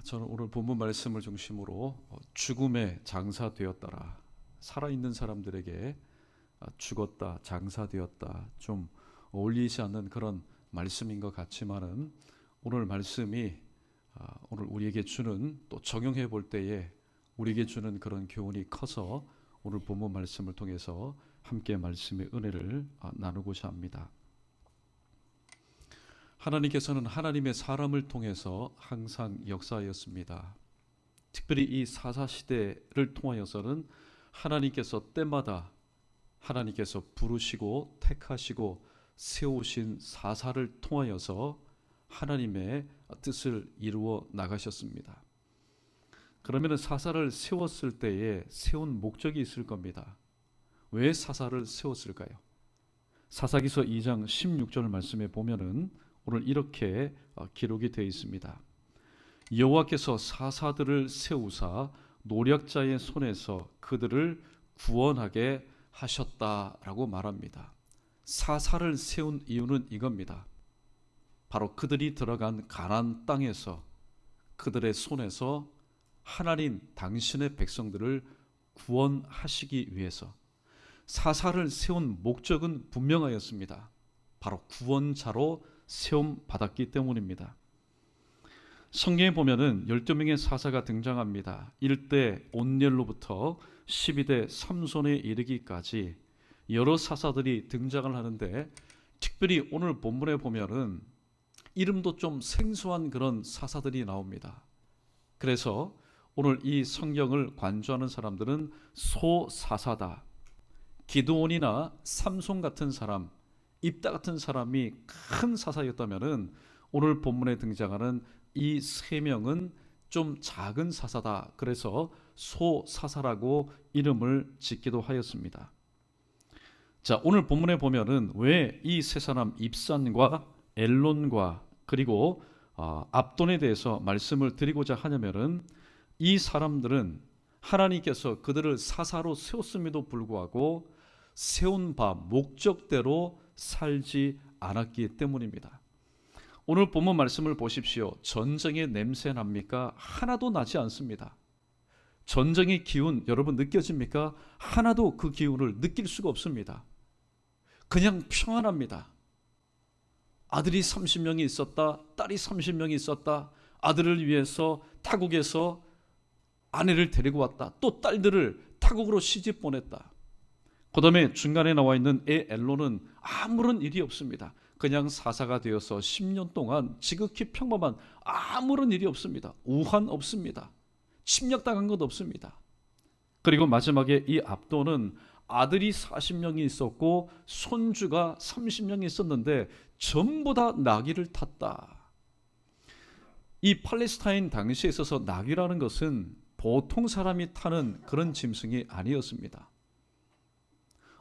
저는 오늘 본문 말씀을 중심으로 죽음의 장사되었더라, 살아있는 사람들에게 죽었다, 장사되었다, 좀 어울리지 않는 그런 말씀인 것 같지만은 오늘 말씀이 오늘 우리에게 주는, 또 적용해 볼 때에 우리에게 주는 그런 교훈이 커서 오늘 본문 말씀을 통해서 함께 말씀의 은혜를 나누고자 합니다. 하나님께서는 하나님의 사람을 통해서 항상 역사하였습니다. 특별히 이 사사시대를 통하여서는 하나님께서 때마다 하나님께서 부르시고 택하시고 세우신 사사를 통하여서 하나님의 뜻을 이루어 나가셨습니다. 그러면 사사를 세웠을 때에 세운 목적이 있을 겁니다. 왜 사사를 세웠을까요? 사사기서 2장 16절 말씀에 보면은 오늘 이렇게 기록이 되어 있습니다. 여호와께서 사사들을 세우사 노략자의 손에서 그들을 구원하게 하셨다라고 말합니다. 사사를 세운 이유는 이겁니다. 바로 그들이 들어간 가나안 땅에서 그들의 손에서 하나님 당신의 백성들을 구원하시기 위해서 사사를 세운 목적은 분명하였습니다. 바로 구원자로 세움 받았기 때문입니다. 성경에 보면은 12명의 사사가 등장합니다. 1대 온니엘로부터 12대 삼손에 이르기까지 여러 사사들이 등장을 하는데, 특별히 오늘 본문에 보면은 이름도 좀 생소한 그런 사사들이 나옵니다. 그래서 오늘 이 성경을 관조하는 사람들은 소사사다, 기드온이나 삼손 같은 사람, 입다 같은 사람이 큰 사사였다면은 오늘 본문에 등장하는 이 세 명은 좀 작은 사사다, 그래서 소사사라고 이름을 짓기도 하였습니다. 자, 오늘 본문에 보면은 왜 이 세 사람 입산과 엘론과 그리고 압돈에 대해서 말씀을 드리고자 하냐면은 이 사람들은 하나님께서 그들을 사사로 세웠음에도 불구하고 세운 바 목적대로 살지 않았기 때문입니다. 오늘 본문 말씀을 보십시오. 전쟁의 냄새 납니까? 하나도 나지 않습니다. 전쟁의 기운 여러분 느껴집니까? 하나도 그 기운을 느낄 수가 없습니다. 그냥 평안합니다. 아들이 30명이 있었다, 딸이 30명이 있었다, 아들을 위해서 타국에서 아내를 데리고 왔다, 또 딸들을 타국으로 시집 보냈다. 그 다음에 중간에 나와 있는 애 엘론은 아무런 일이 없습니다. 그냥 사사가 되어서 10년 동안 지극히 평범한, 아무런 일이 없습니다. 우환 없습니다. 침략당한 것 없습니다. 그리고 마지막에 이 압돈은 아들이 40명이 있었고 손주가 30명이 있었는데 전부 다 나귀를 탔다. 이 팔레스타인 당시에 있어서 나귀라는 것은 보통 사람이 타는 그런 짐승이 아니었습니다.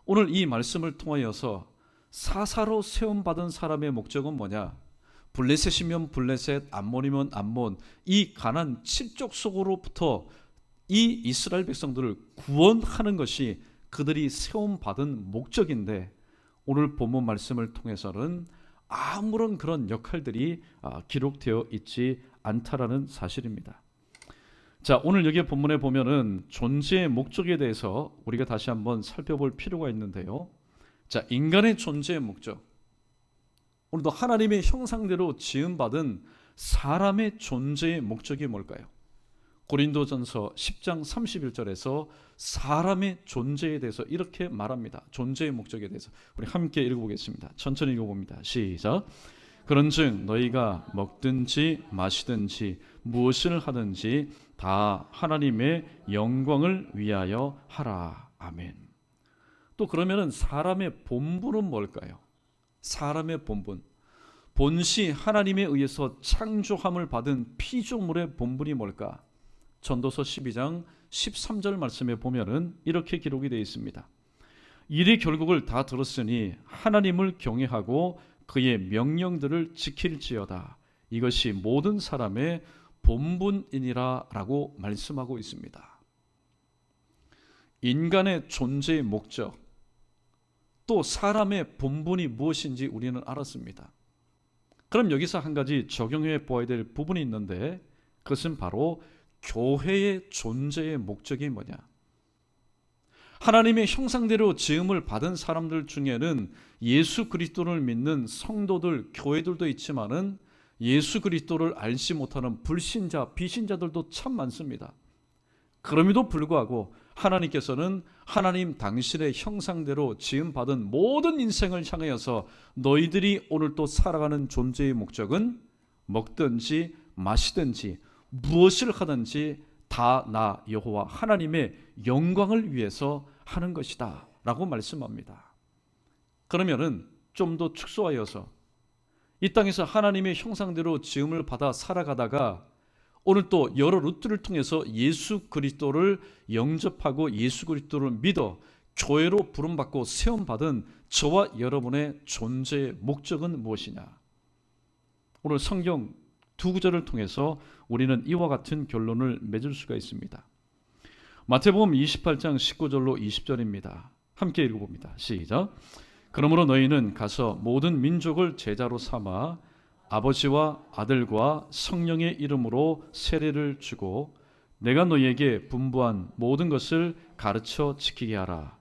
오늘 이 말씀을 통하여서 사사로 세움받은 사람의 목적은 뭐냐? 블레셋이면 블레셋, 암몬이면 암몬, 이 가나안 7족 속으로부터 이 이스라엘 백성들을 구원하는 것이 그들이 세움받은 목적인데, 오늘 본문 말씀을 통해서는 아무런 그런 역할들이 기록되어 있지 않다라는 사실입니다. 자, 오늘 여기 본문에 보면은 존재의 목적에 대해서 우리가 다시 한번 살펴볼 필요가 있는데요. 자, 인간의 존재의 목적. 오늘도 하나님의 형상대로 지음받은 사람의 존재의 목적이 뭘까요? 고린도전서 10장 31절에서 사람의 존재에 대해서 이렇게 말합니다. 존재의 목적에 대해서 우리 함께 읽어보겠습니다. 천천히 읽어봅니다. 시작. 그런즉 너희가 먹든지 마시든지 무엇을 하든지 다 하나님의 영광을 위하여 하라. 아멘. 또 그러면은 사람의 본분은 뭘까요? 사람의 본분, 본시 하나님에 의해서 창조함을 받은 피조물의 본분이 뭘까? 전도서 12장 13절 말씀에 보면은 이렇게 기록이 되어 있습니다. 이리 결국을 다 들었으니 하나님을 경외하고 그의 명령들을 지킬지어다. 이것이 모든 사람의 본분이니라 라고 말씀하고 있습니다. 인간의 존재의 목적, 또 사람의 본분이 무엇인지 우리는 알았습니다. 그럼 여기서 한 가지 적용해 보아야 될 부분이 있는데, 그것은 바로 교회의 존재의 목적이 뭐냐? 하나님의 형상대로 지음을 받은 사람들 중에는 예수 그리스도를 믿는 성도들, 교회들도 있지만은 예수 그리스도를 알지 못하는 불신자, 비신자들도 참 많습니다. 그럼에도 불구하고 하나님께서는 하나님 당신의 형상대로 지음받은 모든 인생을 향하여서 너희들이 오늘 또 살아가는 존재의 목적은 먹든지 마시든지 무엇을 하든지 다 나 여호와 하나님의 영광을 위해서 하는 것이다 라고 말씀합니다. 그러면은 좀 더 축소하여서 이 땅에서 하나님의 형상대로 지음을 받아 살아가다가 오늘 또 여러 루트를 통해서 예수 그리스도를 영접하고 예수 그리스도를 믿어 교회로 부름받고 세움받은 저와 여러분의 존재의 목적은 무엇이냐? 오늘 성경 두 구절을 통해서 우리는 이와 같은 결론을 맺을 수가 있습니다. 마태복음 28장 19절로 20절입니다. 함께 읽어봅니다. 시작. 그러므로 너희는 가서 모든 민족을 제자로 삼아 아버지와 아들과 성령의 이름으로 세례를 주고 내가 너희에게 분부한 모든 것을 가르쳐 지키게 하라.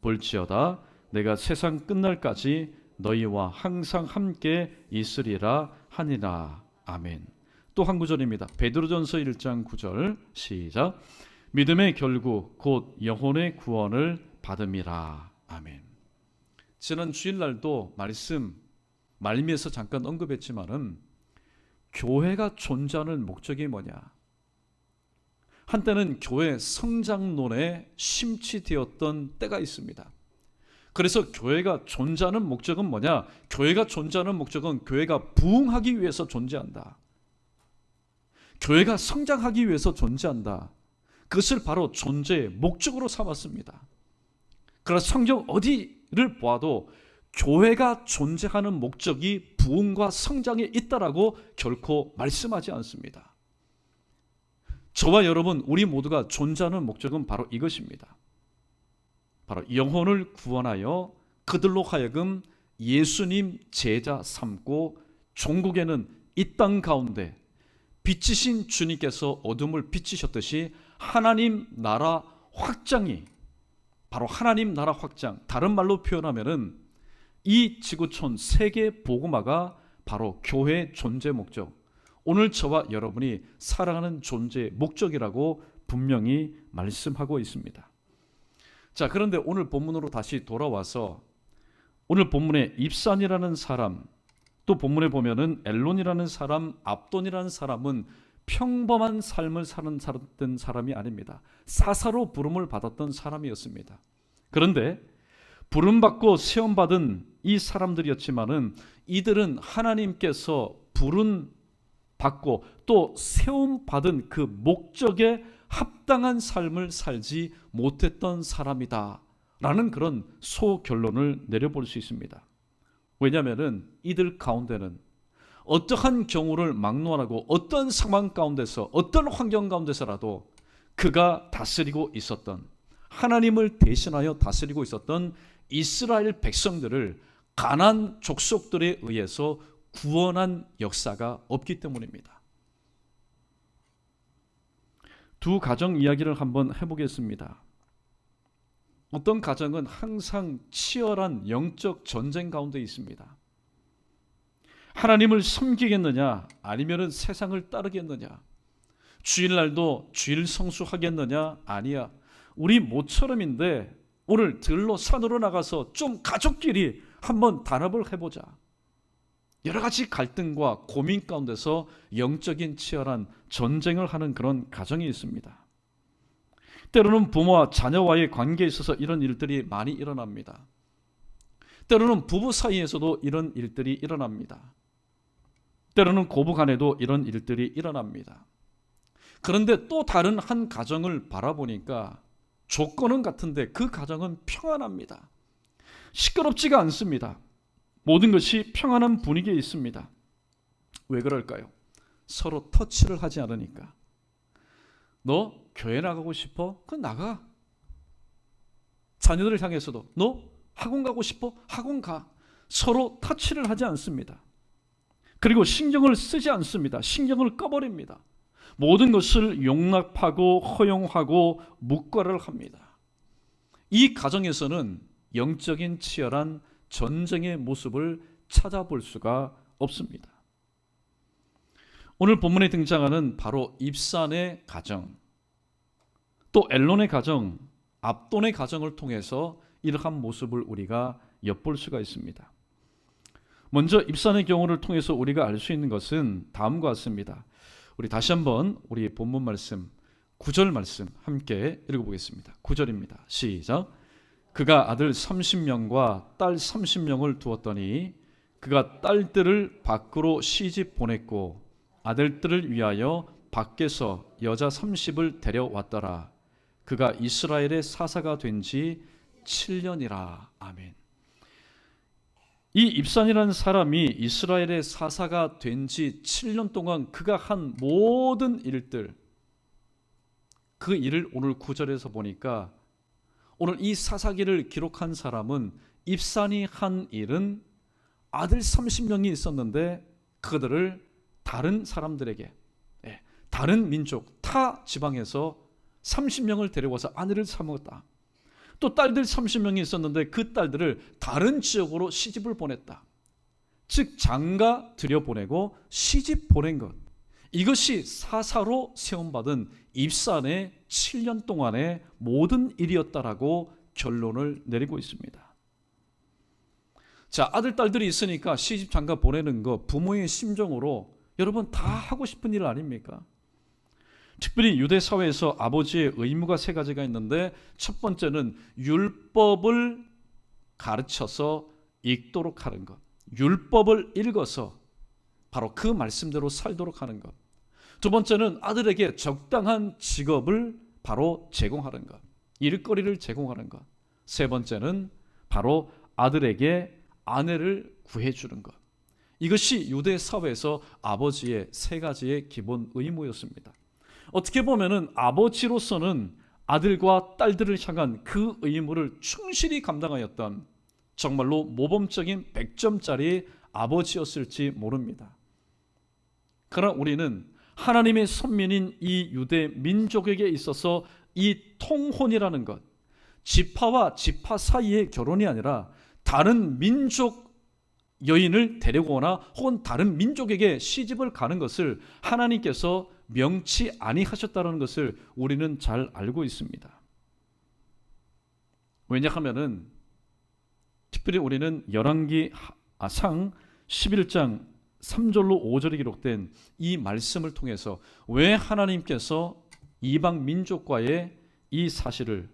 볼지어다 내가 세상 끝날까지 너희와 항상 함께 있으리라 하니라. 아멘. 또 한 구절입니다. 베드로전서 1장 9절 시작. 믿음의 결국 곧 영혼의 구원을 받음이라. 아멘. 지난 주일날도 말미에서 잠깐 언급했지만은 교회가 존재하는 목적이 뭐냐? 한때는 교회 성장론에 심취되었던 때가 있습니다. 그래서 교회가 존재하는 목적은 뭐냐? 교회가 존재하는 목적은 교회가 부흥하기 위해서 존재한다. 교회가 성장하기 위해서 존재한다. 그것을 바로 존재의 목적으로 삼았습니다. 그러나 성경 어디를 보아도 교회가 존재하는 목적이 부흥과 성장에 있다라고 결코 말씀하지 않습니다. 저와 여러분 우리 모두가 존재하는 목적은 바로 이것입니다. 바로 영혼을 구원하여 그들로 하여금 예수님 제자 삼고 종국에는 이 땅 가운데 빛이신 주님께서 어둠을 비치셨듯이 하나님 나라 확장이 바로 하나님 나라 확장, 다른 말로 표현하면은 이 지구촌 세계 복음화가 바로 교회의 존재 목적, 오늘 저와 여러분이 살아가는 존재의 목적이라고 분명히 말씀하고 있습니다. 자, 그런데 오늘 본문으로 다시 돌아와서 오늘 본문에 입산이라는 사람, 또 본문에 보면은 엘론이라는 사람, 압돈이라는 사람은 평범한 삶을 살았던 사람이 아닙니다. 사사로 부름을 받았던 사람이었습니다. 그런데 부름받고 세움받은 이 사람들이었지만은 이들은 하나님께서 부름받고 또 세움받은 그 목적에 합당한 삶을 살지 못했던 사람이다 라는 그런 소결론을 내려볼 수 있습니다. 왜냐하면 이들 가운데는 어떠한 경우를 막론하고 어떤 상황 가운데서 어떤 환경 가운데서라도 그가 다스리고 있었던, 하나님을 대신하여 다스리고 있었던 이스라엘 백성들을 가나안 족속들에 의해서 구원한 역사가 없기 때문입니다. 두 가정 이야기를 한번 해보겠습니다. 어떤 가정은 항상 치열한 영적 전쟁 가운데 있습니다. 하나님을 섬기겠느냐 아니면 세상을 따르겠느냐, 주일날도 주일 성수하겠느냐, 아니야 우리 모처럼인데 오늘 들로 산으로 나가서 좀 가족끼리 한번 단합을 해보자. 여러 가지 갈등과 고민 가운데서 영적인 치열한 전쟁을 하는 그런 가정이 있습니다. 때로는 부모와 자녀와의 관계에 있어서 이런 일들이 많이 일어납니다. 때로는 부부 사이에서도 이런 일들이 일어납니다. 때로는 고부 간에도 이런 일들이 일어납니다. 그런데 또 다른 한 가정을 바라보니까 조건은 같은데 그 가정은 평안합니다. 시끄럽지가 않습니다. 모든 것이 평안한 분위기에 있습니다. 왜 그럴까요? 서로 터치를 하지 않으니까. 너 교회 나가고 싶어? 그럼 나가. 자녀들을 향해서도 너 학원 가고 싶어? 학원 가. 서로 터치를 하지 않습니다. 그리고 신경을 쓰지 않습니다. 신경을 꺼버립니다. 모든 것을 용납하고 허용하고 묵과를 합니다. 이 가정에서는 영적인 치열한 전쟁의 모습을 찾아볼 수가 없습니다. 오늘 본문에 등장하는 바로 입산의 가정, 또 엘론의 가정, 압돈의 가정을 통해서 이러한 모습을 우리가 엿볼 수가 있습니다. 먼저 입산의 경우를 통해서 우리가 알 수 있는 것은 다음과 같습니다. 우리 다시 한번 우리 본문 말씀 9절 말씀 함께 읽어보겠습니다. 9절입니다. 시작. 그가 아들 30명과 딸 30명을 두었더니 그가 딸들을 밖으로 시집 보냈고 아들들을 위하여 밖에서 여자 30을 데려왔더라. 그가 이스라엘의 사사가 된 지 7년이라. 아멘. 이 입산이라는 사람이 이스라엘의 사사가 된 지 7년 동안 그가 한 모든 일들, 그 일을 오늘 9절에서 보니까 오늘 이 사사기를 기록한 사람은 입산이 한 일은 아들 30명이 있었는데 그들을 다른 사람들에게, 다른 민족, 타 지방에서 30명을 데려와서 아내를 삼았다. 또 딸들 30명이 있었는데 그 딸들을 다른 지역으로 시집을 보냈다. 즉 장가 들여보내고 시집 보낸 것, 이것이 사사로 세움받은 입산의 7년 동안의 모든 일이었다라고 결론을 내리고 있습니다. 자, 아들 딸들이 있으니까 시집 장가 보내는 거 부모의 심정으로 여러분 다 하고 싶은 일 아닙니까? 특별히 유대 사회에서 아버지의 의무가 세 가지가 있는데 첫 번째는 율법을 가르쳐서 읽도록 하는 것, 율법을 읽어서 바로 그 말씀대로 살도록 하는 것. 두 번째는 아들에게 적당한 직업을 바로 제공하는 것, 일거리를 제공하는 것. 세 번째는 바로 아들에게 아내를 구해주는 것. 이것이 유대 사회에서 아버지의 세 가지의 기본 의무였습니다. 어떻게 보면은 아버지로서는 아들과 딸들을 향한 그 의무를 충실히 감당하였던 정말로 모범적인 100점짜리 아버지였을지 모릅니다. 그러나 우리는 하나님의 선민인 이 유대 민족에게 있어서 이 통혼이라는 것, 지파와 지파 사이의 결혼이 아니라 다른 민족 여인을 데려오거나 혹은 다른 민족에게 시집을 가는 것을 하나님께서 명치 아니하셨다는 것을 우리는 잘 알고 있습니다. 왜냐하면은 특별히 우리는 열왕기 상 11장 3절로 5절에 기록된 이 말씀을 통해서 왜 하나님께서 이방 민족과의 이 사실을,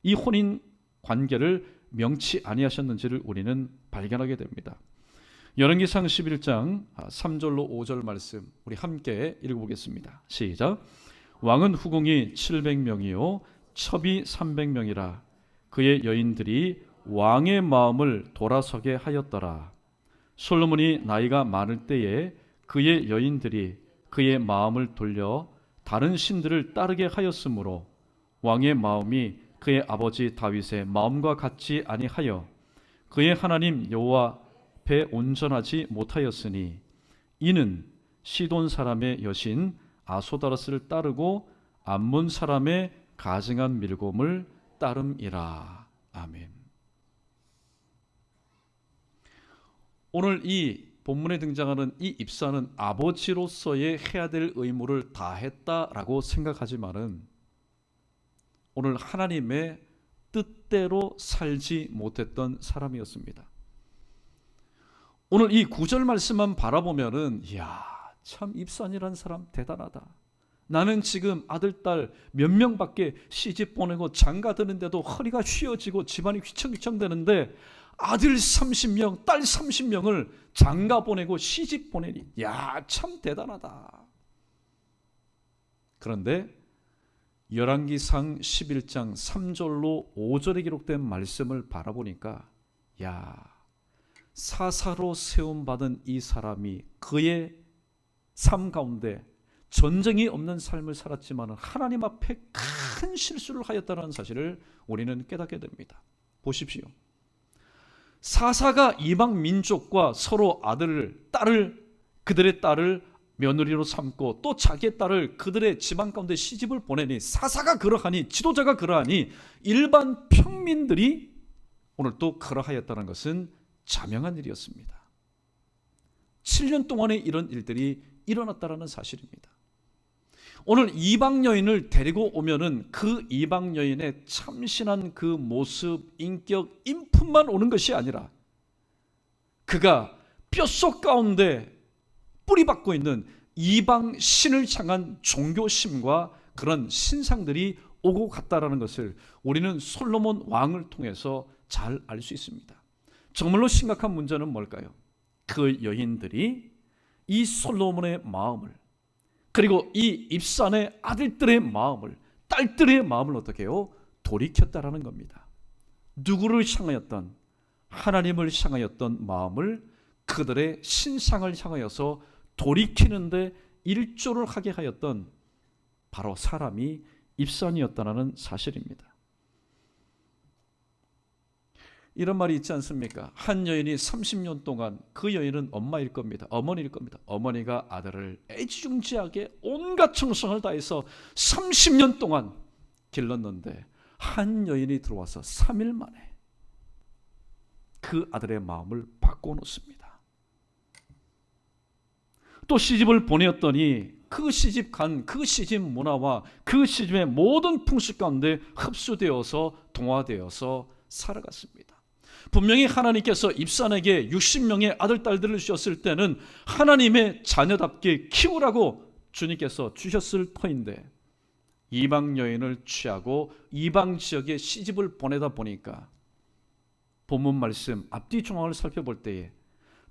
이 혼인 관계를 명치 아니하셨는지를 우리는 발견하게 됩니다. 열왕기상 11장 3절로 5절 말씀 우리 함께 읽어보겠습니다. 시작. 왕은 후궁이 700명이요 첩이 300명이라. 그의 여인들이 왕의 마음을 돌아서게 하였더라. 솔로몬이 나이가 많을 때에 그의 여인들이 그의 마음을 돌려 다른 신들을 따르게 하였으므로 왕의 마음이 그의 아버지 다윗의 마음과 같지 아니하여 그의 하나님 여호와 앞에 온전하지 못하였으니 이는 시돈 사람의 여신 아소다라스를 따르고 암몬 사람의 가증한 밀곰을 따름이라. 아멘. 오늘 이 본문에 등장하는 이 입사는 아버지로서의 해야 될 의무를 다했다라고 생각하지만은 오늘 하나님의 뜻대로 살지 못했던 사람이었습니다. 오늘 이 9절 말씀만 바라보면은 이야, 참 입산이라는 사람 대단하다. 나는 지금 아들, 딸 몇 명밖에 시집 보내고 장가 드는데도 허리가 휘어지고 집안이 휘청휘청 되는데 아들 30명, 딸 30명을 장가 보내고 시집 보내니 야, 참 대단하다. 그런데 열왕기상 11장 3절로 5절에 기록된 말씀을 바라보니까 야, 사사로 세움받은 이 사람이 그의 삶 가운데 전쟁이 없는 삶을 살았지만 하나님 앞에 큰 실수를 하였다는 사실을 우리는 깨닫게 됩니다. 보십시오. 사사가 이방 민족과 서로 아들을, 딸을, 그들의 딸을 며느리로 삼고 또 자기의 딸을 그들의 지방 가운데 시집을 보내니, 사사가 그러하니, 지도자가 그러하니 일반 평민들이 오늘 또 그러하였다는 것은 자명한 일이었습니다. 7년 동안에 이런 일들이 일어났다는 사실입니다. 오늘 이방 여인을 데리고 오면은 그 이방 여인의 참신한 그 모습, 인격, 인품만 오는 것이 아니라 그가 뼛속 가운데 뿌리박고 있는 이방 신을 향한 종교심과 그런 신상들이 오고 갔다라는 것을 우리는 솔로몬 왕을 통해서 잘 알 수 있습니다. 정말로 심각한 문제는 뭘까요? 그 여인들이 이 솔로몬의 마음을, 그리고 이 입산의 아들들의 마음을, 딸들의 마음을 어떻게 해요? 돌이켰다라는 겁니다. 누구를 향하였던, 하나님을 향하였던 마음을 그들의 신상을 향하여서 돌이키는데 일조를 하게 하였던 바로 사람이 입산이었다는 사실입니다. 이런 말이 있지 않습니까? 한 여인이 30년 동안, 그 여인은 엄마일 겁니다. 어머니일 겁니다. 어머니가 아들을 애지중지하게 온갖 정성을 다해서 30년 동안 길렀는데 한 여인이 들어와서 3일 만에 그 아들의 마음을 바꿔놓습니다. 또 시집을 보내었더니 그 시집 문화와 그 시집의 모든 풍습 가운데 흡수되어서 동화되어서 살아갔습니다. 분명히 하나님께서 입산에게 60명의 아들, 딸들을 주셨을 때는 하나님의 자녀답게 키우라고 주님께서 주셨을 터인데 이방 여인을 취하고 이방 지역에 시집을 보내다 보니까 본문 말씀 앞뒤 정황을 살펴볼 때에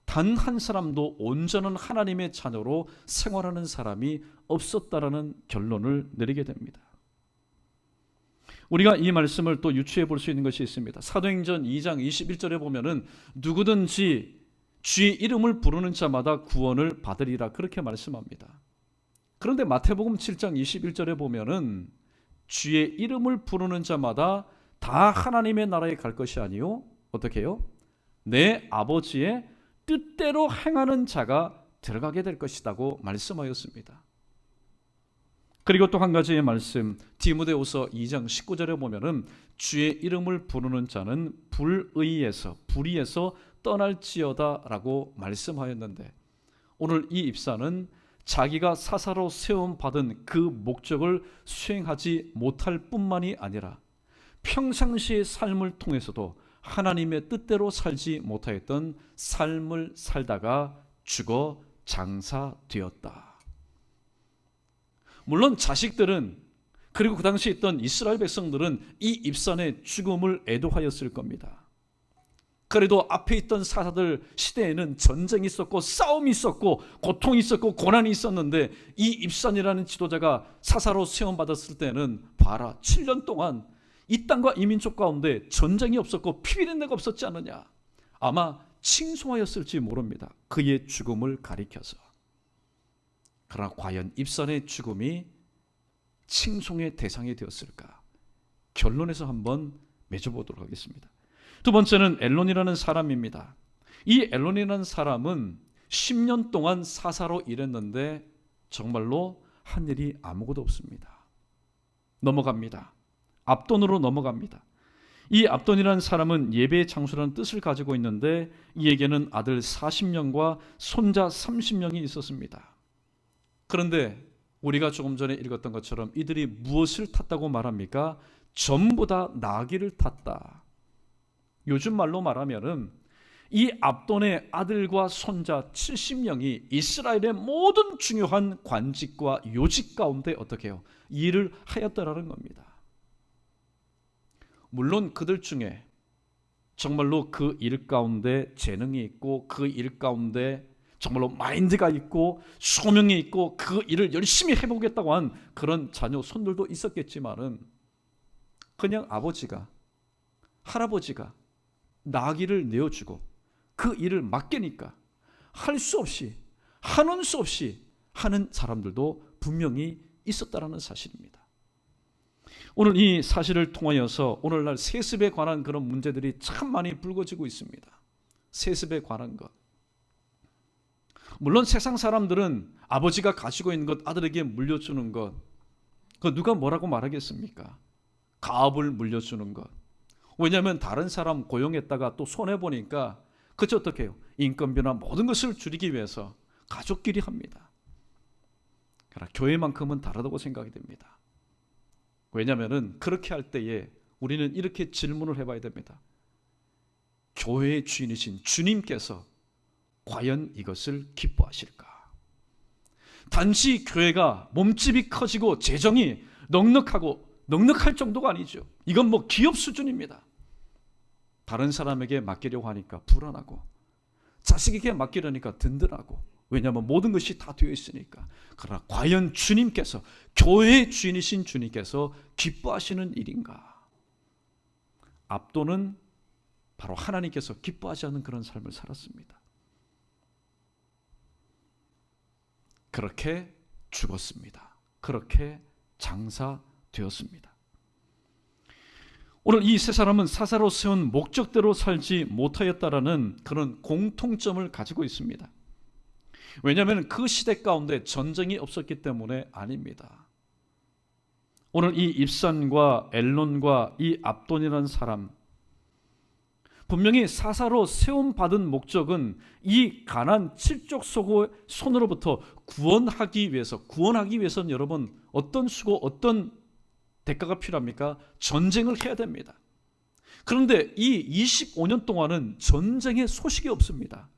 단 한 사람도 온전한 하나님의 자녀로 생활하는 사람이 없었다라는 결론을 내리게 됩니다. 우리가 이 말씀을 또 유추해 볼 수 있는 것이 있습니다. 사도행전 2장 21절에 보면은 누구든지 주의 이름을 부르는 자마다 구원을 받으리라, 그렇게 말씀합니다. 그런데 마태복음 7장 21절에 보면은 주의 이름을 부르는 자마다 다 하나님의 나라에 갈 것이 아니요, 어떻게 해요? 내 아버지의 뜻대로 행하는 자가 들어가게 될 것이라고 말씀하였습니다. 그리고 또 한 가지의 말씀, 디모데후서 2장 19절에 보면은 주의 이름을 부르는 자는 불의에서 떠날지어다라고 말씀하였는데, 오늘 이 입사는 자기가 사사로 세움 받은 그 목적을 수행하지 못할 뿐만이 아니라 평상시의 삶을 통해서도 하나님의 뜻대로 살지 못하였던 삶을 살다가 죽어 장사되었다. 물론 자식들은, 그리고 그 당시에 있던 이스라엘 백성들은 이 입산의 죽음을 애도하였을 겁니다. 그래도 앞에 있던 사사들 시대에는 전쟁이 있었고 싸움이 있었고 고통이 있었고 고난이 있었는데 이 입산이라는 지도자가 사사로 세움받았을 때는 봐라, 7년 동안 이 땅과 이 민족 가운데 전쟁이 없었고 피비린내가 없었지 않느냐. 아마 칭송하였을지 모릅니다. 그의 죽음을 가리켜서. 그러나 과연 입산의 죽음이 칭송의 대상이 되었을까? 결론에서 한번 맺어보도록 하겠습니다. 두 번째는 엘론이라는 사람입니다. 이 엘론이라는 사람은 10년 동안 사사로 일했는데 정말로 한 일이 아무것도 없습니다. 넘어갑니다. 압돈으로 넘어갑니다. 이 압돈이라는 사람은 예배의 장수라는 뜻을 가지고 있는데 이에게는 아들 40명과 손자 30명이 있었습니다. 그런데 우리가 조금 전에 읽었던 것처럼 이들이 무엇을 탔다고 말합니까? 전부 다 나귀를 탔다. 요즘 말로 말하면은 이 압돈의 아들과 손자 70명이 이스라엘의 모든 중요한 관직과 요직 가운데 어떻게 해요? 일을 하였다라는 겁니다. 물론 그들 중에 정말로 그 일 가운데 재능이 있고 그 일 가운데 정말로 마인드가 있고 소명이 있고 그 일을 열심히 해보겠다고 한 그런 자녀 손들도 있었겠지만은 그냥 아버지가, 할아버지가 나귀를 내어주고 그 일을 맡기니까 할 수 없이, 하는 수 없이 하는 사람들도 분명히 있었다라는 사실입니다. 오늘 이 사실을 통하여서 오늘날 세습에 관한 그런 문제들이 참 많이 불거지고 있습니다. 세습에 관한 것. 물론 세상 사람들은 아버지가 가지고 있는 것 아들에게 물려주는 것, 그 누가 뭐라고 말하겠습니까? 가업을 물려주는 것. 왜냐하면 다른 사람 고용했다가 또 손해보니까 그저 어떻게 해요? 인건비나 모든 것을 줄이기 위해서 가족끼리 합니다. 그러나 교회만큼은 다르다고 생각이 됩니다. 왜냐하면 그렇게 할 때에 우리는 이렇게 질문을 해봐야 됩니다. 교회의 주인이신 주님께서 과연 이것을 기뻐하실까? 단지 교회가 몸집이 커지고 재정이 넉넉할 정도가 아니죠. 이건 뭐 기업 수준입니다. 다른 사람에게 맡기려고 하니까 불안하고, 자식에게 맡기려니까 든든하고, 왜냐하면 모든 것이 다 되어 있으니까. 그러나 과연 주님께서, 교회의 주인이신 주님께서 기뻐하시는 일인가? 압도는 바로 하나님께서 기뻐하지 않는 그런 삶을 살았습니다. 그렇게 죽었습니다. 그렇게 장사되었습니다. 오늘 이 세 사람은 사사로 세운 목적대로 살지 못하였다라는 그런 공통점을 가지고 있습니다. 왜냐하면 그 시대 가운데 전쟁이 없었기 때문에 아닙니다. 오늘 이 입산과 엘론과 이 압돈이라는 사람, 분명히 사사로 세움받은 목적은 이 가나안 7족 손으로부터 구원하기 위해서는 여러분 어떤 수고, 어떤 대가가 필요합니까? 전쟁을 해야 됩니다. 그런데 이 25년 동안은 전쟁의 소식이 없습니다.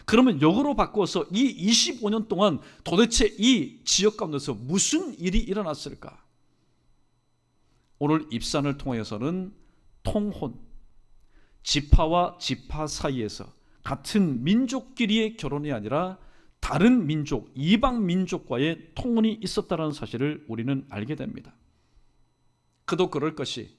그러면 역으로 바꿔서 이 25년 동안 도대체 이 지역 가운데서 무슨 일이 일어났을까? 오늘 입산을 통해서는 통혼, 지파와 지파 사이에서 같은 민족끼리의 결혼이 아니라 다른 민족, 이방 민족과의 통혼이 있었다는 사실을 우리는 알게 됩니다. 그도 그럴 것이,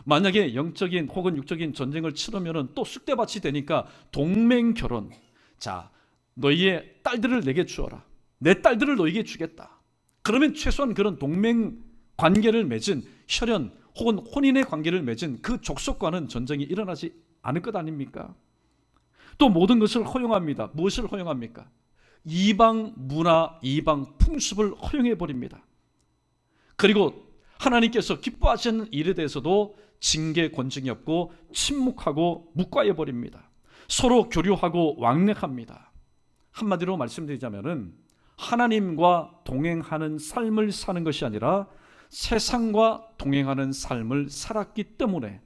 만약에 영적인 혹은 육적인 전쟁을 치르면 또 쑥대밭이 되니까 동맹 결혼, 자, 너희의 딸들을 내게 주어라, 내 딸들을 너희에게 주겠다. 그러면 최소한 그런 동맹 관계를 맺은 혈연 혹은 혼인의 관계를 맺은 그 족속과는 전쟁이 일어나지 않을 것 아닙니까? 또 모든 것을 허용합니다. 무엇을 허용합니까? 이방 문화, 이방 풍습을 허용해 버립니다. 그리고 하나님께서 기뻐하시는 일에 대해서도 징계 권징이 없고 침묵하고 묵과해 버립니다. 서로 교류하고 왕래합니다. 한마디로 말씀드리자면은 하나님과 동행하는 삶을 사는 것이 아니라 세상과 동행하는 삶을 살았기 때문에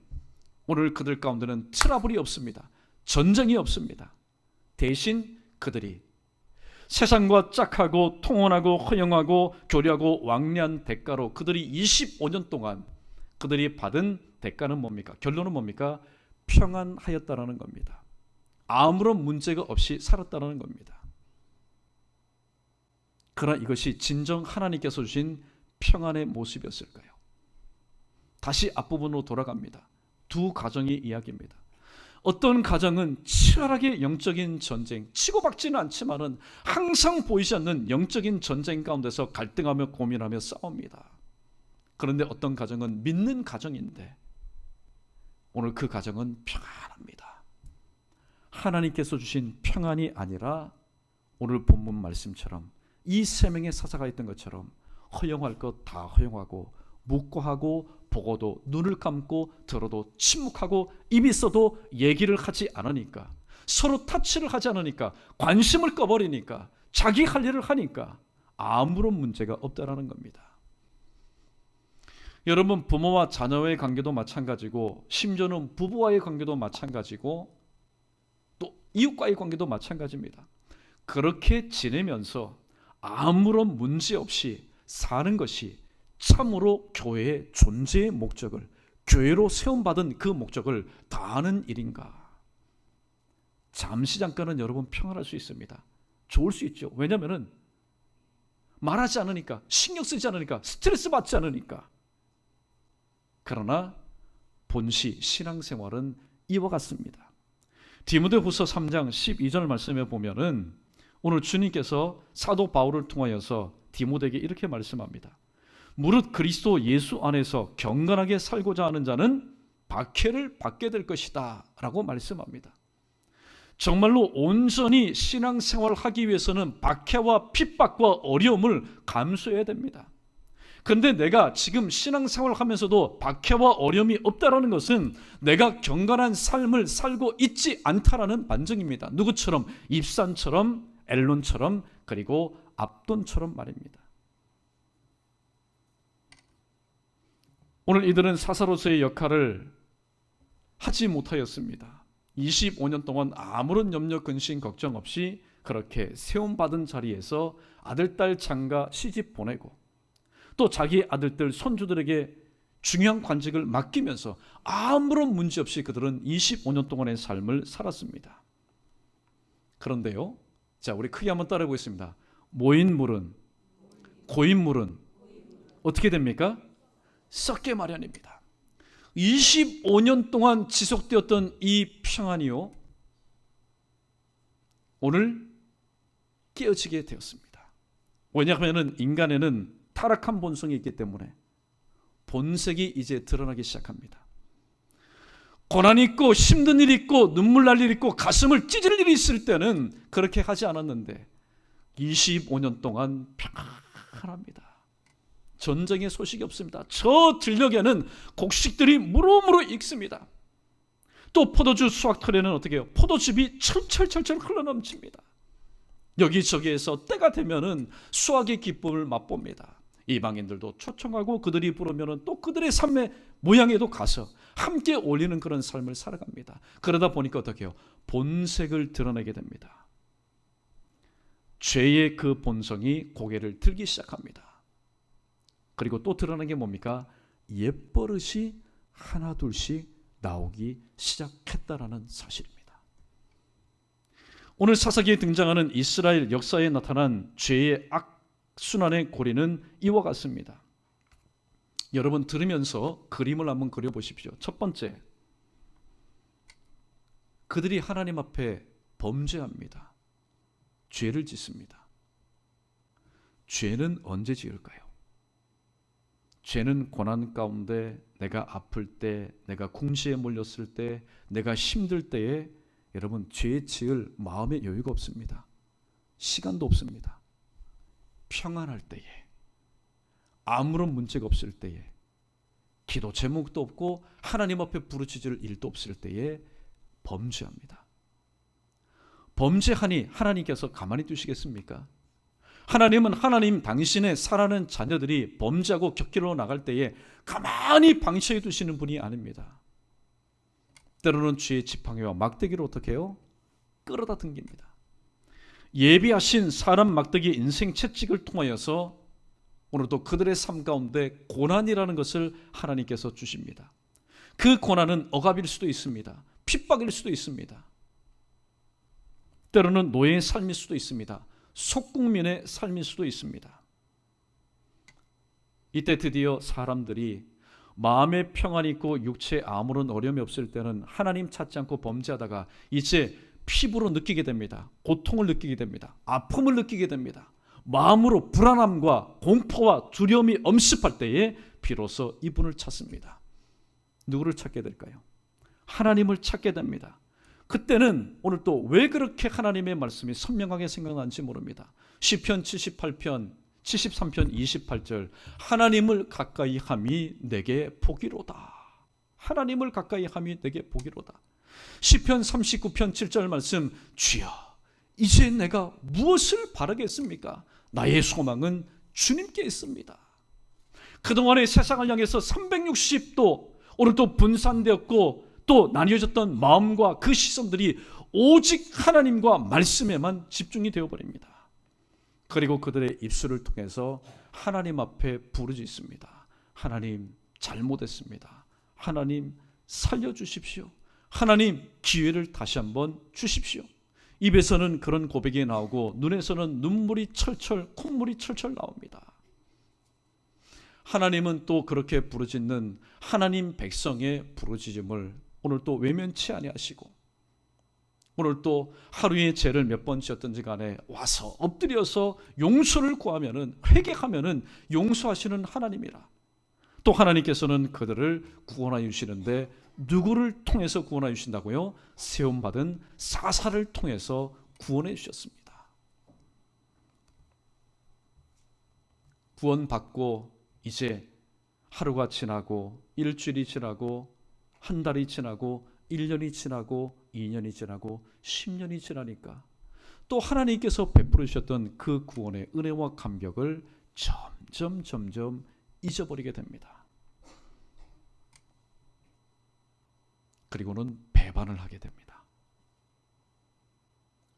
오늘 그들 가운데는 트러블이 없습니다. 전쟁이 없습니다. 대신 그들이 세상과 짝하고 통혼하고 허용하고 교류하고 왕래한 대가로 그들이 25년 동안 그들이 받은 대가는 뭡니까? 결론은 뭡니까? 평안하였다라는 겁니다. 아무런 문제가 없이 살았다는 겁니다. 그러나 이것이 진정 하나님께서 주신 평안의 모습이었을까요? 다시 앞부분으로 돌아갑니다. 두 가정의 이야기입니다. 어떤 가정은 치열하게 영적인 전쟁, 치고받지는 않지만은 항상 보이지 않는 영적인 전쟁 가운데서 갈등하며 고민하며 싸웁니다. 그런데 어떤 가정은 믿는 가정인데 오늘 그 가정은 평안합니다. 하나님께서 주신 평안이 아니라 오늘 본문 말씀처럼 이 세 명의 사사가 있던 것처럼 허용할 것 다 허용하고 묵과하고 보고도 눈을 감고 들어도 침묵하고 입이 있어도 얘기를 하지 않으니까, 서로 타치를 하지 않으니까, 관심을 꺼버리니까, 자기 할 일을 하니까 아무런 문제가 없다라는 겁니다. 여러분, 부모와 자녀의 관계도 마찬가지고 심지어는 부부와의 관계도 마찬가지고 또 이웃과의 관계도 마찬가지입니다. 그렇게 지내면서 아무런 문제 없이 사는 것이 참으로 교회의 존재의 목적을, 교회로 세움받은 그 목적을 다하는 일인가? 잠시 잠깐은 여러분 평안할 수 있습니다. 좋을 수 있죠. 왜냐하면 말하지 않으니까, 신경 쓰지 않으니까, 스트레스 받지 않으니까. 그러나 본시 신앙생활은 이와 같습니다. 디모데후서 3장 12절 말씀에 보면은 오늘 주님께서 사도 바울을 통하여서 디모데에게 이렇게 말씀합니다. 무릇 그리스도 예수 안에서 경건하게 살고자 하는 자는 박해를 받게 될 것이다 라고 말씀합니다. 정말로 온전히 신앙생활을 하기 위해서는 박해와 핍박과 어려움을 감수해야 됩니다. 그런데 내가 지금 신앙생활을 하면서도 박해와 어려움이 없다라는 것은 내가 경건한 삶을 살고 있지 않다라는 반증입니다. 누구처럼? 입산처럼, 엘론처럼, 그리고 압돈처럼 말입니다. 오늘 이들은 사사로서의 역할을 하지 못하였습니다. 25년 동안 아무런 염려, 근심, 걱정 없이 그렇게 세움받은 자리에서 아들, 딸, 장가 시집 보내고 또 자기 아들들, 손주들에게 중요한 관직을 맡기면서 아무런 문제 없이 그들은 25년 동안의 삶을 살았습니다. 그런데요, 자, 우리 크게 한번 따라해 보겠습니다. 모인물은, 고인물은 어떻게 됩니까? 썩게 마련입니다. 25년 동안 지속되었던 이 평안이요, 오늘 깨어지게 되었습니다. 왜냐하면 인간에는 타락한 본성이 있기 때문에 본색이 이제 드러나기 시작합니다. 고난이 있고 힘든 일이 있고 눈물 날 일이 있고 가슴을 찢을 일이 있을 때는 그렇게 하지 않았는데 25년 동안 평안합니다. 전쟁의 소식이 없습니다. 저 들녘에는 곡식들이 무르무르 익습니다. 또 포도주 수확터에는 어떻게 해요? 포도즙이 철철철철 흘러넘칩니다. 여기저기에서 때가 되면은 수확의 기쁨을 맛봅니다. 이방인들도 초청하고 그들이 부르면은 또 그들의 삶의 모양에도 가서 함께 올리는 그런 삶을 살아갑니다. 그러다 보니까 어떻게 해요? 본색을 드러내게 됩니다. 죄의 그 본성이 고개를 들기 시작합니다. 그리고 또 드러나는 게 뭡니까? 옛버릇이 하나둘씩 나오기 시작했다라는 사실입니다. 오늘 사사기에 등장하는 이스라엘 역사에 나타난 죄의 악순환의 고리는 이와 같습니다. 여러분 들으면서 그림을 한번 그려보십시오. 첫 번째, 그들이 하나님 앞에 범죄합니다. 죄를 짓습니다. 죄는 언제 지을까요? 죄는 고난 가운데, 내가 아플 때, 내가 궁시에 몰렸을 때, 내가 힘들 때에 여러분 죄 지을 마음의 여유가 없습니다. 시간도 없습니다. 평안할 때에, 아무런 문제가 없을 때에, 기도 제목도 없고 하나님 앞에 부르짖을 일도 없을 때에 범죄합니다. 범죄하니 하나님께서 가만히 두시겠습니까? 하나님은 하나님 당신의 사랑하는 자녀들이 범죄하고 곁길로 나갈 때에 가만히 방치해 두시는 분이 아닙니다. 때로는 죄의 지팡이와 막대기로 어떻게 해요? 끌어다 당깁니다. 예비하신 사람 막대기 인생 채찍을 통하여서 오늘도 그들의 삶 가운데 고난이라는 것을 하나님께서 주십니다. 그 고난은 억압일 수도 있습니다. 핍박일 수도 있습니다. 때로는 노예의 삶일 수도 있습니다. 속국민의 삶일 수도 있습니다. 이때 드디어 사람들이 마음의 평안이 있고 육체에 아무런 어려움이 없을 때는 하나님 찾지 않고 범죄하다가 이제 피부로 느끼게 됩니다. 고통을 느끼게 됩니다. 아픔을 느끼게 됩니다. 마음으로 불안함과 공포와 두려움이 엄습할 때에 비로소 이분을 찾습니다. 누구를 찾게 될까요? 하나님을 찾게 됩니다. 그때는 오늘 또 왜 그렇게 하나님의 말씀이 선명하게 생각나는지 모릅니다. 시편 78편 73편 28절, 하나님을 가까이 함이 내게 복이로다. 하나님을 가까이 함이 내게 복이로다. 시편 39편 7절 말씀, 주여 이제 내가 무엇을 바라겠습니까? 나의 소망은 주님께 있습니다. 그동안의 세상을 향해서 360도 오늘도 분산되었고 또 나뉘어졌던 마음과 그 시선들이 오직 하나님과 말씀에만 집중이 되어버립니다. 그리고 그들의 입술을 통해서 하나님 앞에 부르짖습니다. 하나님 잘못했습니다. 하나님 살려주십시오. 하나님 기회를 다시 한번 주십시오. 입에서는 그런 고백이 나오고 눈에서는 눈물이 철철, 콧물이 철철 나옵니다. 하나님은 또 그렇게 부르짖는 하나님 백성의 부르짖음을 오늘 또 외면치 아니하시고 오늘 또 하루의 죄를 몇 번 지었든지 간에 와서 엎드려서 용서를 구하면은, 회개하면은 용서하시는 하나님이라. 또 하나님께서는 그들을 구원하여 주시는데 누구를 통해서 구원하여 주신다고요? 세움받은 사사를 통해서 구원해 주셨습니다. 구원받고 이제 하루가 지나고 일주일이 지나고 한 달이 지나고 1년이 지나고 2년이 지나고 10년이 지나니까 또 하나님께서 베풀어 주셨던 그 구원의 은혜와 감격을 점점 잊어버리게 됩니다. 그리고는 배반을 하게 됩니다.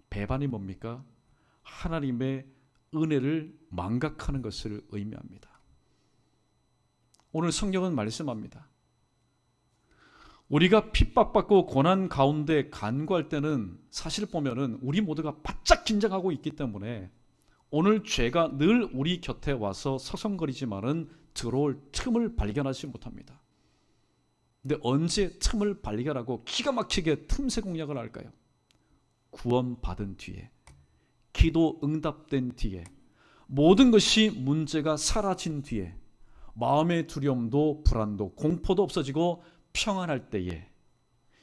배반이 뭡니까? 하나님의 은혜를 망각하는 것을 의미합니다. 오늘 성경은 말씀합니다. 우리가 핍박받고 고난 가운데 간구할 때는 사실 보면은 우리 모두가 바짝 긴장하고 있기 때문에 오늘 죄가 늘 우리 곁에 와서 서성거리지만은 들어올 틈을 발견하지 못합니다. 근데 언제 틈을 발견하고 기가 막히게 틈새 공략을 할까요? 구원받은 뒤에, 기도 응답된 뒤에, 모든 것이 문제가 사라진 뒤에, 마음의 두려움도 불안도 공포도 없어지고 평안할 때에,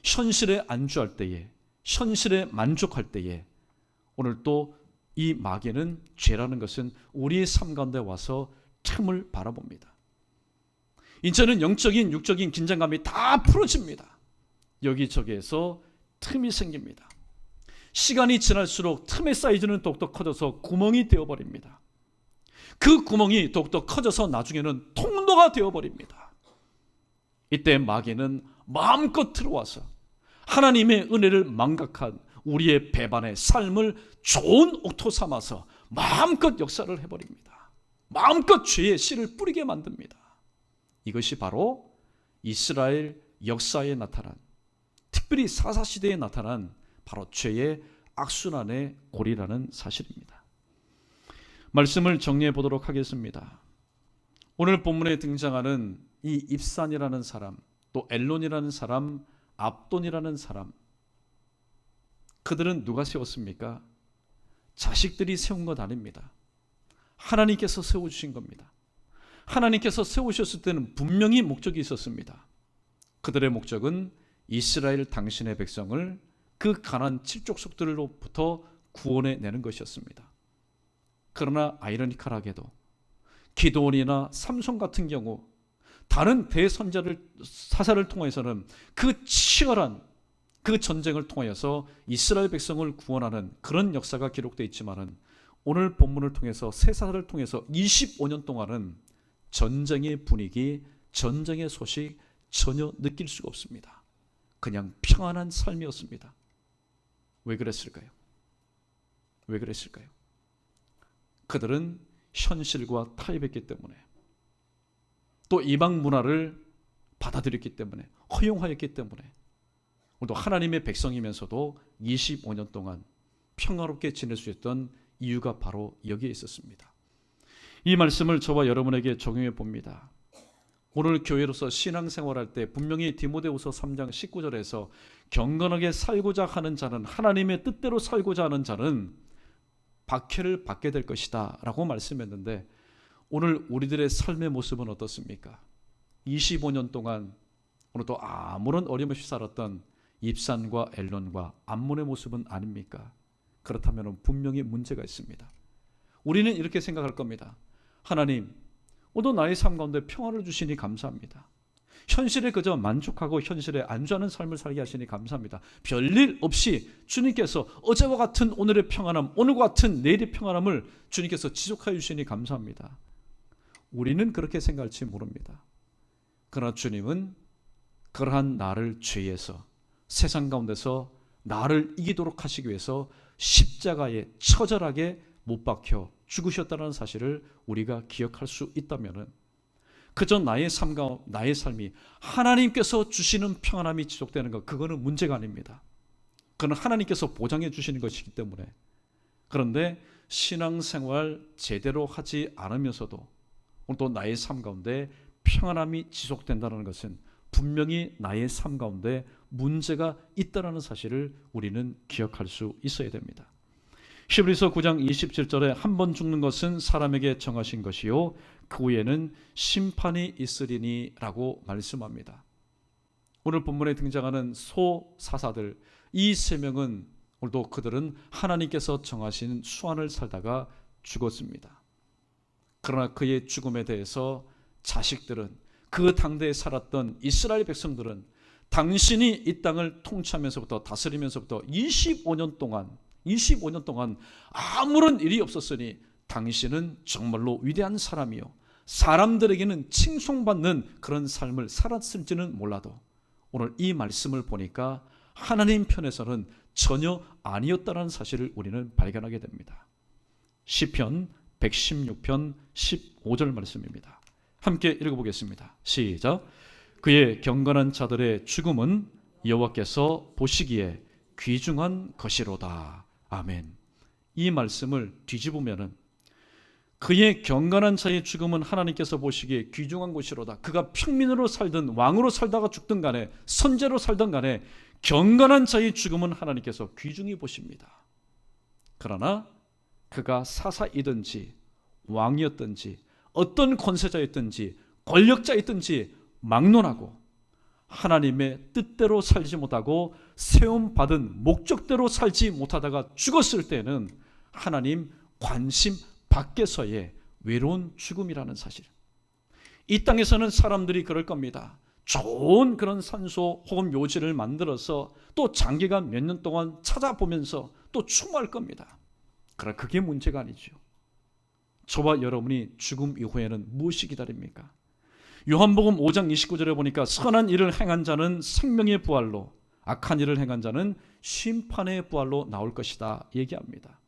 현실에 안주할 때에, 현실에 만족할 때에, 오늘 또 이 마귀는, 죄라는 것은 우리의 삶 가운데 와서 틈을 바라봅니다. 이제는 영적인 육적인 긴장감이 다 풀어집니다. 여기저기에서 틈이 생깁니다. 시간이 지날수록 틈의 사이즈는 더욱더 커져서 구멍이 되어버립니다. 그 구멍이 더욱더 커져서 나중에는 통로가 되어버립니다. 이때 마귀는 마음껏 들어와서 하나님의 은혜를 망각한 우리의 배반의 삶을 좋은 옥토 삼아서 마음껏 역사를 해버립니다. 마음껏 죄의 씨를 뿌리게 만듭니다. 이것이 바로 이스라엘 역사에 나타난, 특별히 사사시대에 나타난 바로 죄의 악순환의 고리라는 사실입니다. 말씀을 정리해 보도록 하겠습니다. 오늘 본문에 등장하는 이 입산이라는 사람, 또 엘론이라는 사람, 압돈이라는 사람, 그들은 누가 세웠습니까? 자식들이 세운 것 아닙니다. 하나님께서 세워주신 겁니다. 하나님께서 세우셨을 때는 분명히 목적이 있었습니다. 그들의 목적은 이스라엘 당신의 백성을 그 가난 칠족속들로부터 구원해내는 것이었습니다. 그러나 아이러니컬하게도 기드온이나 삼손 같은 경우 다른 대선자를 사사를 통해서는 그 치열한 그 전쟁을 통해서 이스라엘 백성을 구원하는 그런 역사가 기록되어 있지만은 오늘 본문을 통해서 세 사사를 통해서 25년 동안은 전쟁의 분위기, 전쟁의 소식 전혀 느낄 수가 없습니다. 그냥 평안한 삶이었습니다. 왜 그랬을까요? 왜 그랬을까요? 그들은 현실과 타협했기 때문에, 또 이방 문화를 받아들였기 때문에, 허용하였기 때문에, 또 하나님의 백성이면서도 25년 동안 평화롭게 지낼 수 있던 이유가 바로 여기에 있었습니다. 이 말씀을 저와 여러분에게 적용해 봅니다. 오늘 교회로서 신앙생활할 때 분명히 디모데후서 3장 19절에서 경건하게 살고자 하는 자는, 하나님의 뜻대로 살고자 하는 자는 박해를 받게 될 것이다 라고 말씀했는데, 오늘 우리들의 삶의 모습은 어떻습니까? 25년 동안 오늘도 아무런 어림없이 살았던 입산과 엘론과 암몬의 모습은 아닙니까? 그렇다면 분명히 문제가 있습니다. 우리는 이렇게 생각할 겁니다. 하나님, 오늘 나의 삶 가운데 평화를 주시니 감사합니다. 현실에 그저 만족하고 현실에 안주하는 삶을 살게 하시니 감사합니다. 별일 없이 주님께서 어제와 같은 오늘의 평안함, 오늘과 같은 내일의 평안함을 주님께서 지속하여 주시니 감사합니다. 우리는 그렇게 생각할지 모릅니다. 그러나 주님은 그러한 나를 죄에서, 세상 가운데서 나를 이기도록 하시기 위해서 십자가에 처절하게 못 박혀 죽으셨다는 사실을 우리가 기억할 수 있다면, 그저 나의 삶이 하나님께서 주시는 평안함이 지속되는 것, 그거는 문제가 아닙니다. 그건 하나님께서 보장해 주시는 것이기 때문에. 그런데 신앙생활 제대로 하지 않으면서도 또 나의 삶 가운데 평안함이 지속된다는 것은 분명히 나의 삶 가운데 문제가 있다는 사실을 우리는 기억할 수 있어야 됩니다. 히브리서 9장 27절에 한 번 죽는 것은 사람에게 정하신 것이요 그 후에는 심판이 있으리니 라고 말씀합니다. 오늘 본문에 등장하는 소사사들, 이 세 명은 오늘도 그들은 하나님께서 정하신 수완을 살다가 죽었습니다. 그러나 그의 죽음에 대해서 자식들은, 그 당대에 살았던 이스라엘 백성들은 당신이 이 땅을 통치하면서부터, 다스리면서부터 25년 동안 아무런 일이 없었으니 당신은 정말로 위대한 사람이요 사람들에게는 칭송받는 그런 삶을 살았을지는 몰라도 오늘 이 말씀을 보니까 하나님 편에서는 전혀 아니었다는 사실을 우리는 발견하게 됩니다. 시편 116편 15절 말씀입니다. 함께 읽어보겠습니다. 시작. 그의 경건한 자들의 죽음은 여호와께서 보시기에 귀중한 것이로다. 아멘. 이 말씀을 뒤집으면은 그의 경건한 자의 죽음은 하나님께서 보시기에 귀중한 것이로다. 그가 평민으로 살든 왕으로 살다가 죽든 간에, 선제로 살든 간에 경건한 자의 죽음은 하나님께서 귀중히 보십니다. 그러나 그가 사사이든지 왕이었든지 어떤 권세자였든지 권력자였든지 막론하고 하나님의 뜻대로 살지 못하고 세움받은 목적대로 살지 못하다가 죽었을 때는 하나님 관심 밖에서의 외로운 죽음이라는 사실. 이 땅에서는 사람들이 그럴 겁니다. 좋은 그런 산소 혹은 묘지를 만들어서 또 장기간 몇 년 동안 찾아보면서 또 추모할 겁니다. 그러나 그게 문제가 아니죠. 저와 여러분이 죽음 이후에는 무엇이 기다립니까? 요한복음 5장 29절에 보니까 선한 일을 행한 자는 생명의 부활로, 악한 일을 행한 자는 심판의 부활로 나올 것이다 얘기합니다.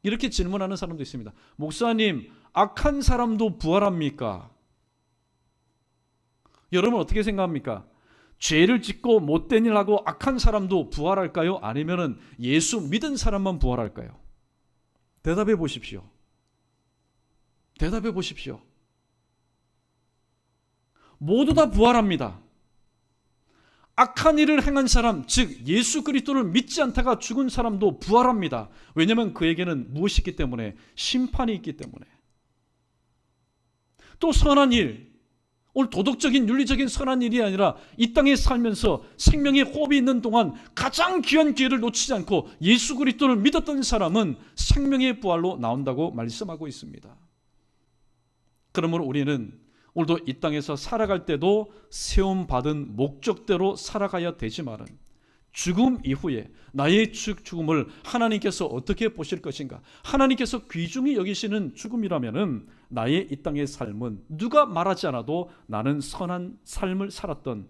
이렇게 질문하는 사람도 있습니다. 목사님, 악한 사람도 부활합니까? 여러분 어떻게 생각합니까? 죄를 짓고 못된 일 하고 악한 사람도 부활할까요? 아니면 예수 믿은 사람만 부활할까요? 대답해 보십시오. 대답해 보십시오. 모두 다 부활합니다. 악한 일을 행한 사람, 즉 예수 그리스도를 믿지 않다가 죽은 사람도 부활합니다. 왜냐하면 그에게는 무엇이 있기 때문에? 심판이 있기 때문에. 또 선한 일, 오늘 도덕적인 윤리적인 선한 일이 아니라 이 땅에 살면서 생명의 호흡이 있는 동안 가장 귀한 기회를 놓치지 않고 예수 그리스도를 믿었던 사람은 생명의 부활로 나온다고 말씀하고 있습니다. 그러므로 우리는 오늘도 이 땅에서 살아갈 때도 세움받은 목적대로 살아가야 되지만은 죽음 이후에 나의 죽음을 하나님께서 어떻게 보실 것인가? 하나님께서 귀중히 여기시는 죽음이라면은 나의 이 땅의 삶은 누가 말하지 않아도 나는 선한 삶을 살았던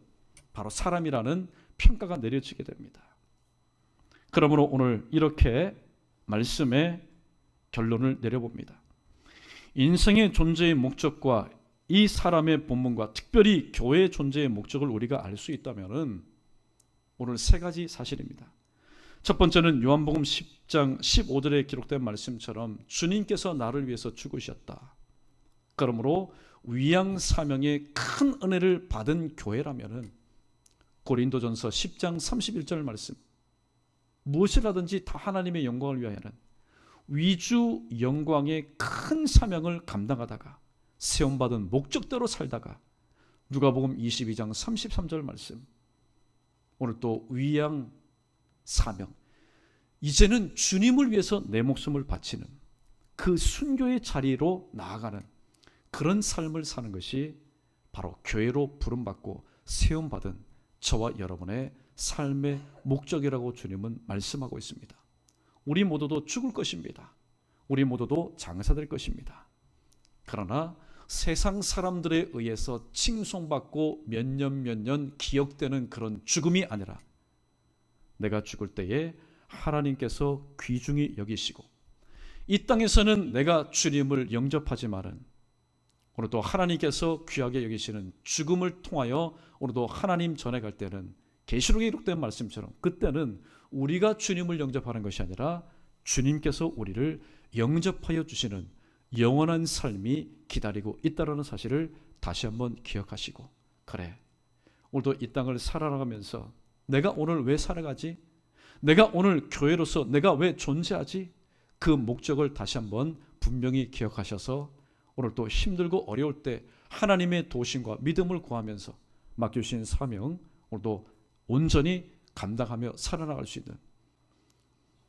바로 사람이라는 평가가 내려지게 됩니다. 그러므로 오늘 이렇게 말씀의 결론을 내려봅니다. 인생의 존재의 목적과 이 사람의 본문과 특별히 교회의 존재의 목적을 우리가 알 수 있다면은 오늘 세 가지 사실입니다. 첫 번째는 요한복음 10장 15절에 기록된 말씀처럼 주님께서 나를 위해서 죽으셨다. 그러므로 위양 사명의 큰 은혜를 받은 교회라면은 고린도전서 10장 31절 말씀, 무엇을 하든지 다 하나님의 영광을 위하여는 위주 영광의 큰 사명을 감당하다가 세움받은 목적대로 살다가 누가복음 22장 33절 말씀, 오늘 또 위양 사명, 이제는 주님을 위해서 내 목숨을 바치는 그 순교의 자리로 나아가는 그런 삶을 사는 것이 바로 교회로 부름받고 세움받은 저와 여러분의 삶의 목적이라고 주님은 말씀하고 있습니다. 우리 모두도 죽을 것입니다. 우리 모두도 장사될 것입니다. 그러나 세상 사람들에 의해서 칭송받고 몇 년 기억되는 그런 죽음이 아니라 내가 죽을 때에 하나님께서 귀중히 여기시고 이 땅에서는 내가 주님을 영접하지만은 오늘도 하나님께서 귀하게 여기시는 죽음을 통하여 오늘도 하나님 전에 갈 때는 계시록에 기록된 말씀처럼 그때는 우리가 주님을 영접하는 것이 아니라 주님께서 우리를 영접하여 주시는 영원한 삶이 기다리고 있다는 사실을 다시 한번 기억하시고, 그래, 오늘도 이 땅을 살아가면서 내가 오늘 왜 살아가지? 내가 오늘 교회로서 내가 왜 존재하지? 그 목적을 다시 한번 분명히 기억하셔서 오늘 또 힘들고 어려울 때 하나님의 도심과 믿음을 구하면서 맡겨주신 사명 오늘도 온전히 감당하며 살아나갈 수 있는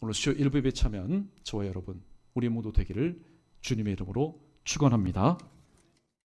오늘 수요 일부 예배 참여한 저와 여러분 우리 모두 되기를 주님의 이름으로 축원합니다.